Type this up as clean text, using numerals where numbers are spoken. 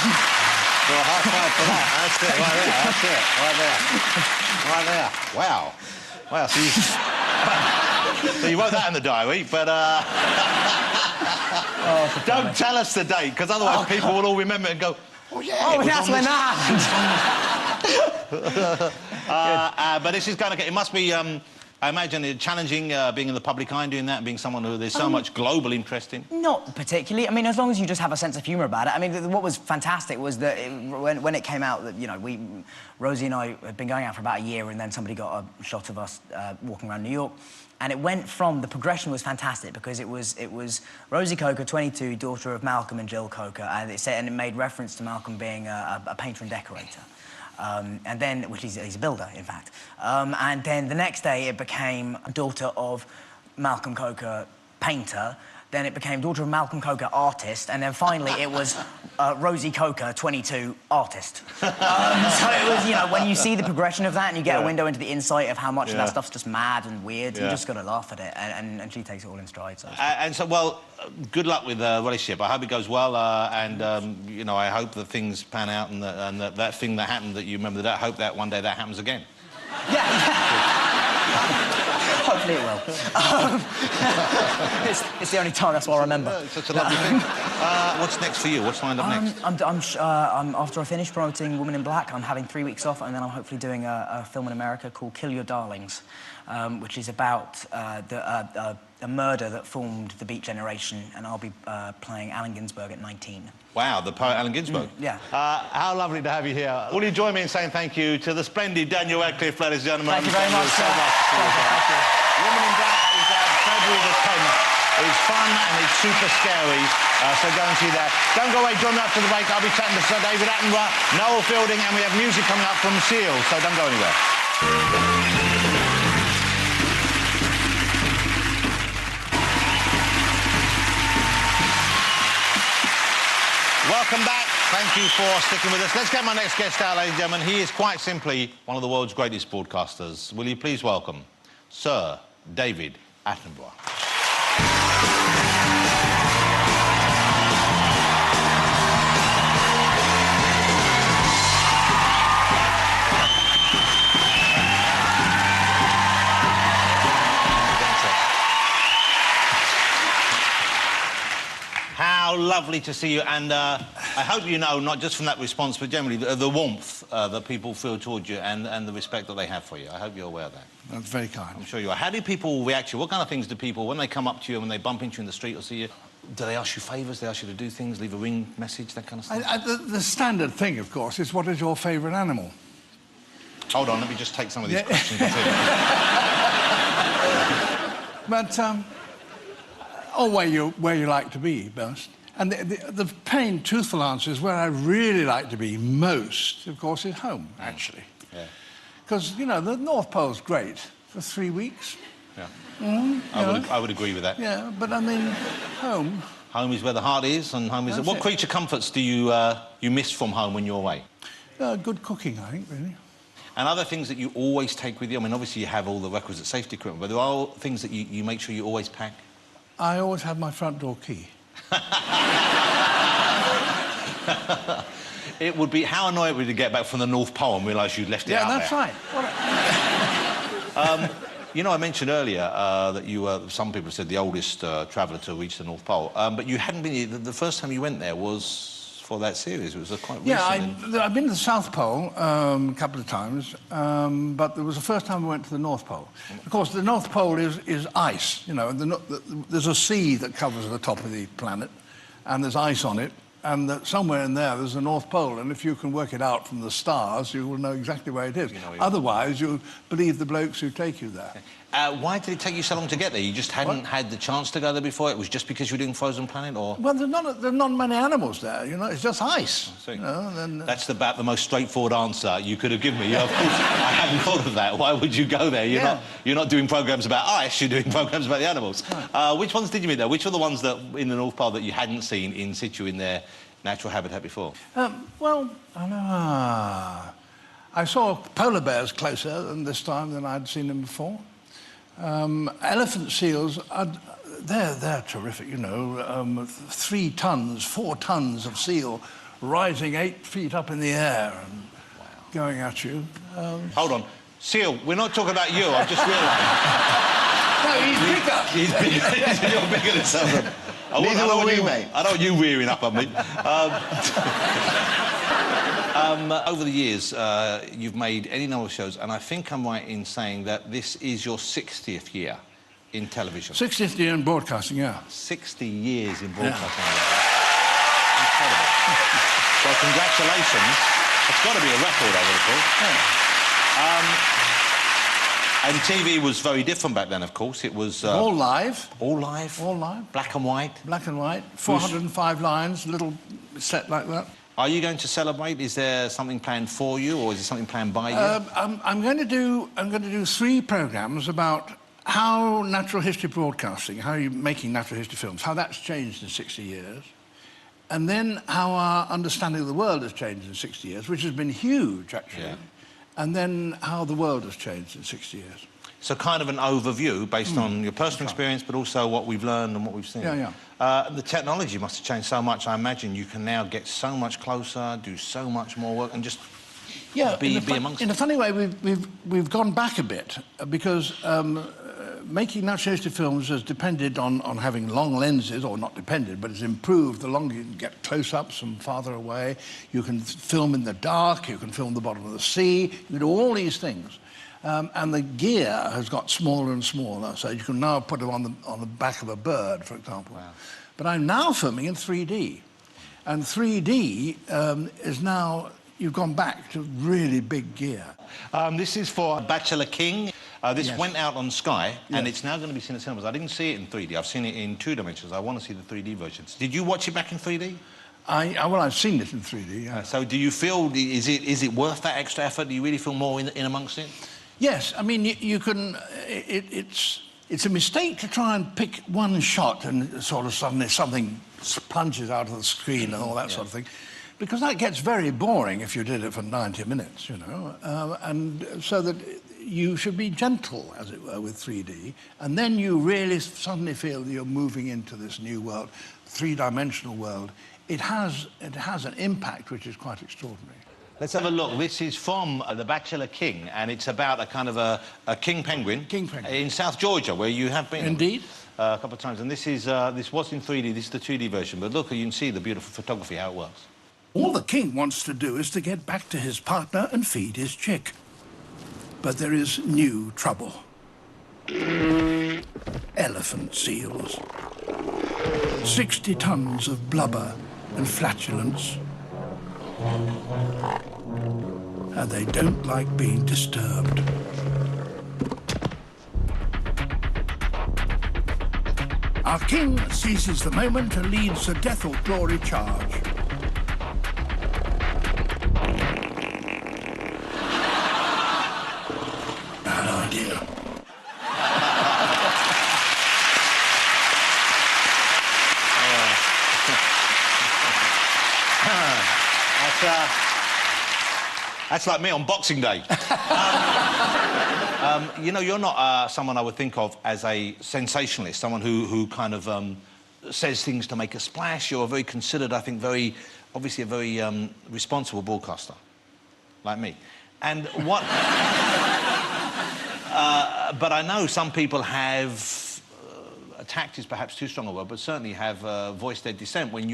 Well, high five for that. That's it, right there. Wow. Wow, so you wrote that in the diary, but... don't tell us the date, because otherwise people will all remember it and go, oh, yeah, that's when that happened. But this is going to get... It must be, I imagine, challenging being in the public eye and doing that and being someone who there's so much global interest in. Not particularly. I mean, as long as you just have a sense of humour about it. I mean, what was fantastic was that when it came out that, you know, Rosie and I had been going out for about a year, and then somebody got a shot of us walking around New York. And it went from... The progression was fantastic because it was Rosie Coker, 22, daughter of Malcolm and Jill Coker, and it made reference to Malcolm being a painter and decorator. And then, which he's a builder, in fact. And then the next day it became daughter of Malcolm Coker, painter. Then it became daughter of Malcolm Coker, artist. And then finally it was Rosie Coker, 22, artist. So it was, you know, when you see the progression of that and you get a window into the insight of how much of that stuff's just mad and weird, you just got to laugh at it. And she takes it all in stride. So well, good luck with the relationship. I hope it goes well, you know, I hope that things pan out and that thing that happened that you remember, that I hope that one day that happens again. Hopefully it will. It's the only time, that's what I remember. It's such a lovely thing. What's next for you? What's lined up next? After I finish promoting Woman in Black, I'm having 3 weeks off, and then I'm hopefully doing a film in America called Kill Your Darlings, which is about a murder that formed the Beat Generation, and I'll be playing Allen Ginsberg at 19. Wow, the poet Allen Ginsberg. Yeah. How lovely to have you here. Will you join me in saying thank you to the splendid Daniel Radcliffe, ladies and gentlemen? Thank you very much, sir. Thank you. Woman in Black is February the 10th. It's fun and it's super scary, so go and see that. Don't go away, join me after the break. I'll be chatting to Sir David Attenborough, Noel Fielding, and we have music coming up from Seal, so don't go anywhere. Welcome back. Thank you for sticking with us. Let's get my next guest out, ladies and gentlemen. He is quite simply one of the world's greatest broadcasters. Will you please welcome Sir David Attenborough. How lovely to see you, and I hope you know, not just from that response, but generally the warmth that people feel towards you and the respect that they have for you. I hope you're aware of that. That's very kind. I'm sure you are. How do people react to you? What kind of things do people, when they come up to you and when they bump into you in the street or see you, do they ask you favours? They ask you to do things, leave a ring message, that kind of stuff? The standard thing, of course, is what is your favourite animal? Hold on, let me just take some of these questions. But, or where you like to be best. And the plain, truthful answer is where I really like to be most, of course, is home, actually. Yeah. Because, you know, the North Pole's great for 3 weeks. Yeah. I would agree with that. Yeah, but I mean, home. Home is where the heart is, and home is... What creature comforts do you miss from home when you're away? Good cooking, I think, really. And other things that you always take with you? I mean, obviously you have all the requisite safety equipment, but there are things that you make sure you always pack? I always have my front door key. It would be... How annoying would it to get back from the North Pole and realise you'd left it out there? Right. You know, I mentioned earlier that you were, some people said, the oldest traveller to reach the North Pole, but you hadn't been... The first time you went there was for that series. It was quite recent. Yeah, I've been to the South Pole a couple of times, but there was the first time I went to the North Pole. Of course, the North Pole is ice, you know. There's a sea that covers the top of the planet, and there's ice on it, and somewhere in there's the North Pole, and if you can work it out from the stars, you will know exactly where it is. Otherwise, you'll believe the blokes who take you there. Why did it take you so long to get there? You just hadn't had the chance to go there before? It was just because you were doing Frozen Planet, or...? Well, there's not many animals there, you know, it's just ice. I see. You know, that's about the most straightforward answer you could have given me. Of course, I hadn't thought of that. Why would you go there? You're not doing programmes about ice, you're doing programmes about the animals. Right. Which ones did you meet there? Which were the ones that in the North Pole that you hadn't seen in situ in their natural habitat before? Well, I saw polar bears closer this time than I'd seen them before. Elephant seals, they're terrific, you know. 3 tons, 4 tons of seal rising 8 feet up in the air and going at you. Hold on. Seal, we're not talking about you, I've just realised. No, he's bigger. He's bigger. You're bigger than someone. Neither were we, mate. I don't want you rearing up on me. Over the years, you've made any number of shows, and I think I'm right in saying that this is your 60th year in television. 60th year in broadcasting, yeah. 60 years in broadcasting. Yeah. Incredible. So congratulations. It's got to be a record, I would have thought. And TV was very different back then, of course. It was... all live. All live? All live. Black and white? Black and white. 405 lines, little set like that. Are you going to celebrate? Is there something planned for you, or is there something planned by you? I'm going to do 3 programmes about how natural history broadcasting, how you're making natural history films, how that's changed in 60 years, and then how our understanding of the world has changed in 60 years, which has been huge, actually. Yeah. And then how the world has changed in 60 years. So kind of an overview based on your personal experience, but also what we've learned and what we've seen. Yeah. The technology must have changed so much. I imagine you can now get so much closer, do so much more work, and just be amongst in a funny way, we've gone back a bit because making natural history films has depended on having long lenses, or not depended, but it's improved. The longer you can get close-ups from farther away, you can film in the dark, you can film the bottom of the sea, you can do all these things. And the gear has got smaller and smaller, so you can now put them on the back of a bird, for example. Wow. But I'm now filming in 3D. And 3D is now... You've gone back to really big gear. This is for Bachelor King. This Yes. went out on Sky, and Yes. it's now going to be seen at cinemas. I didn't see it in 3D. I've seen it in 2 dimensions. I want to see the 3D versions. Did you watch it back in 3D? Well, I've seen it in 3D, yeah. So do you feel... Is it worth that extra effort? Do you really feel more in amongst it? Yes, I mean, you can... It's a mistake to try and pick one shot and sort of suddenly something plunges out of the screen and all that sort of thing. Because that gets very boring if you did it for 90 minutes, you know. And so that you should be gentle, as it were, with 3D. And then you really suddenly feel that you're moving into this new world, 3-dimensional world. It has an impact which is quite extraordinary. Let's have a look. This is from The Bachelor King, and it's about a kind of a king penguin. King penguin. In South Georgia, where you have been. Indeed. A couple of times. And this was in 3D. This is the 2D version. But look, you can see the beautiful photography, how it works. All the king wants to do is to get back to his partner and feed his chick. But there is new trouble. Elephant seals. 60 tons of blubber and flatulence. And they don't like being disturbed. Our king seizes the moment and leads the death or glory charge. Bad idea. That's like me on Boxing Day. You know, you're not someone I would think of as a sensationalist, someone who kind of says things to make a splash. You're very considered, I think, obviously a very responsible broadcaster, like me. And what... but I know some people have... attacked is perhaps too strong a word, but certainly have voiced their dissent when you